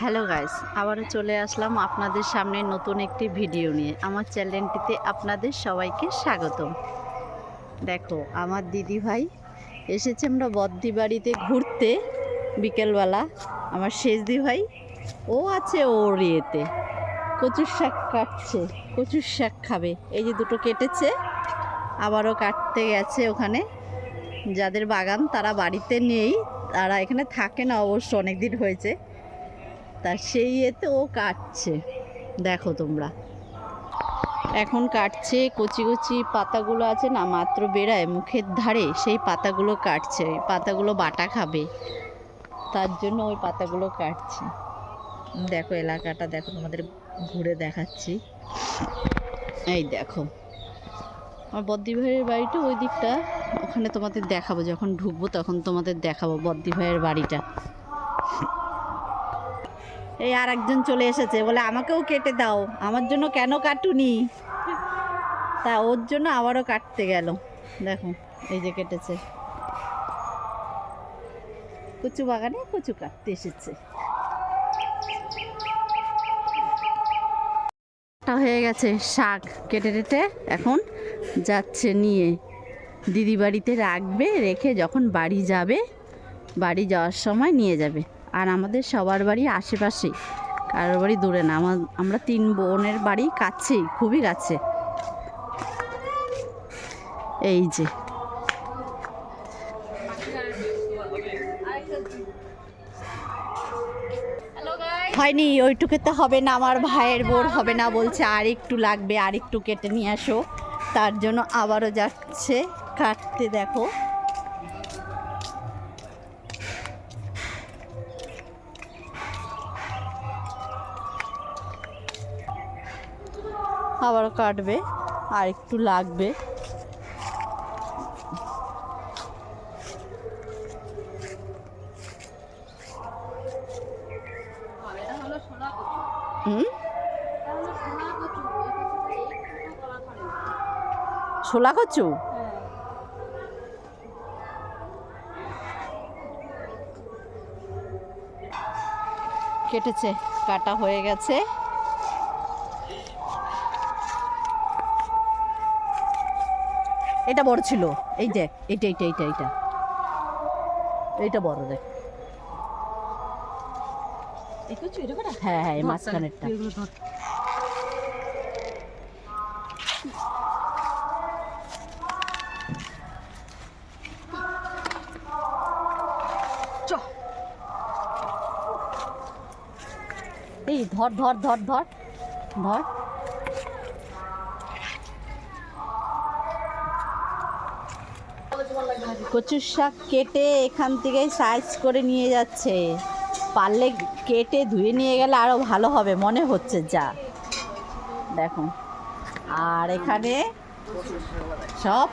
Hello guys, আবারও চলে আসলাম আপনাদের সামনে নতুন একটি ভিডিও নিয়ে। আমার চ্যানেলটিতে আপনাদের সবাইকে স্বাগতম। দেখো, আমার দিদি ভাই এসেছে আমরা বদ্দি বাড়িতে ঘুরতে বিকেলবেলা। আমার শেষদি ভাই ও আছে ওর ইয়েতে কচুর শাক কাটছে, কচুর শাক খাবে। এই যে দুটো কেটেছে, আবারও কাটতে গেছে ওখানে। যাদের বাগান তারা বাড়িতে নেই, তারা এখানে থাকে না অবশ্য, অনেক দিন হয়েছে। তা সেই এতে ও কাটছে, দেখো তোমরা। এখন কাটছে কচি কচি পাতাগুলো আছে না, মাত্র বেড়ায় মুখের ধারে, সেই পাতাগুলো কাটছে। ওই পাতাগুলো বাটা খাবে, তার জন্য ওই পাতাগুলো কাটছে। দেখো এলাকাটা, দেখো তোমাদের ঘুরে দেখাচ্ছি। এই দেখো আমার বদ্দি ভাইয়ের বাড়িটা ওই দিকটা, ওখানে তোমাদের দেখাবো, যখন ঢুকবো তখন তোমাদের দেখাবো বদ্দি ভাইয়ের বাড়িটা। এই আর একজন চলে এসেছে, বলে আমাকেও কেটে দাও। আমার জন্য কেন কাটুনি? তা ওর জন্য আবারও কাটতে গেল। দেখো এই যে কেটেছে, কচু বাগানে কচু কাটতে এসেছে। হয়ে গেছে শাক কেটে টেটে, এখন যাচ্ছে নিয়ে দিদি বাড়িতে রাখবে, রেখে যখন বাড়ি যাবে, বাড়ি যাওয়ার সময় নিয়ে যাবে। আর আমাদের সবার বাড়ি আশেপাশেই, কারোর বাড়ি দূরে না। আমরা 3 বোনের বাড়ি কাছেই, খুবই কাছে। এই যে হয়নি, ওইটুকুতে হবে না, আমার ভাইয়ের বোর হবে না, বলছে আর একটু লাগবে, আর একটু কেটে নিয়ে আসো। তার জন্য আবারও যাচ্ছে কাটতে। দেখো আবারও কাটবে, আর একটু লাগবে। ছোলা কচু, কেটেছে, কাটা হয়ে গেছে। এটা বড় ছিল, এই যে এইটা এইটা এইটা এইটা এইটা বড়, দেখ। হ্যাঁ হ্যাঁ, এই মাঝখানেরটা। এই ধর ধর ধর ধর ধর। কচুর শাক কেটে এখান থেকে সাইজ করে নিয়ে যাচ্ছে। পারলে কেটে ধুয়ে নিয়ে গেলে আরও ভালো হবে মনে হচ্ছে, যা দেখো। আর এখানে সব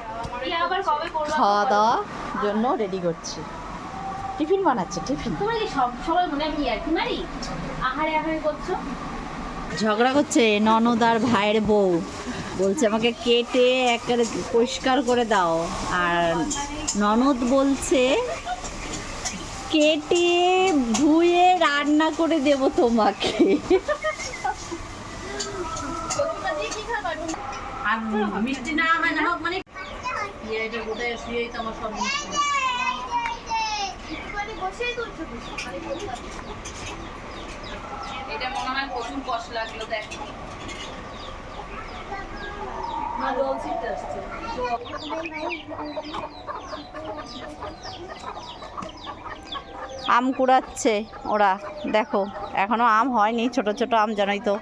খাওয়া দাওয়ার জন্য রেডি করছি, টিফিন বানাচ্ছে। টিফিন ঝগড়া করছে ননদ আর ভাইয়ের বউ, বলছে আমাকে কেটে একেবারে পরিষ্কার করে দাও। আর ননদ বলছে কেটে ধুয়ে রান্না করে দেব তোমাকে। মিষ্টি না হয় না হোক, মানে এটা মনে হয় প্রচুর কষ্ট লাগলো। দেখ আম কুড়াচ্ছে ওরা, দেখো এখনো আম হয়নি, ছোট ছোট আম, জানোই তো,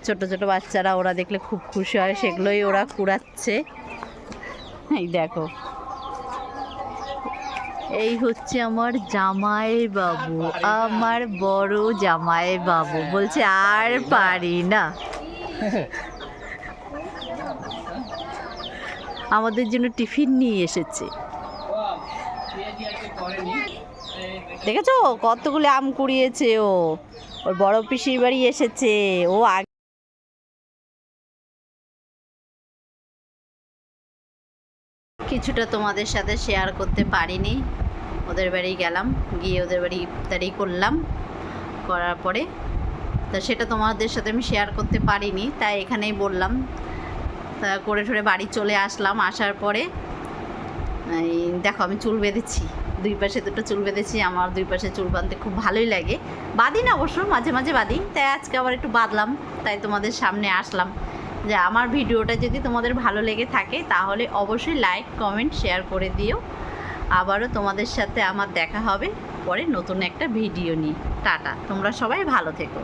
ছোট ছোট বাচ্চারা ওরা দেখলে খুব খুশি হয়, সেগুলোই ওরা কুড়াচ্ছে। এই দেখো, এই হচ্ছে আমার জামাই বাবু, আমার বড় জামাই বাবু, বলছে আর পারি না। আমাদের জন্য টিফিন নিয়ে এসেছে, দেখেছো কতগুলো আম কুড়িয়েছে ও। ওর বড় পিসির বাড়ি এসেছে ও। কিছুটা তোমাদের সাথে শেয়ার করতে পারিনি, ওদের বাড়ি গেলাম, গিয়ে ওদের বাড়ি ইফতারি করলাম। করার পরে তা সেটা তোমাদের সাথে আমি শেয়ার করতে পারিনি, তাই এখানেই বললাম। তা করে ঠরে বাড়ি চলে আসলাম। আসার পরে এই দেখো আমি চুল বেঁধেছি, দুই পাশে দুটো চুল বেঁধেছি। আমার দুই পাশে চুল বাঁধতে খুব ভালোই লাগে, বাঁধি না অবশ্য, মাঝে মাঝে বাঁধি, তাই আজকে আবার একটু বাঁধলাম, তাই তোমাদের সামনে আসলাম। যে আমার ভিডিওটা যদি তোমাদের ভালো লেগে থাকে তাহলে অবশ্যই লাইক কমেন্ট শেয়ার করে দিও। আবারও তোমাদের সাথে আমার দেখা হবে পরে নতুন একটা ভিডিও নিয়ে। টাটা, তোমরা সবাই ভালো থেকো।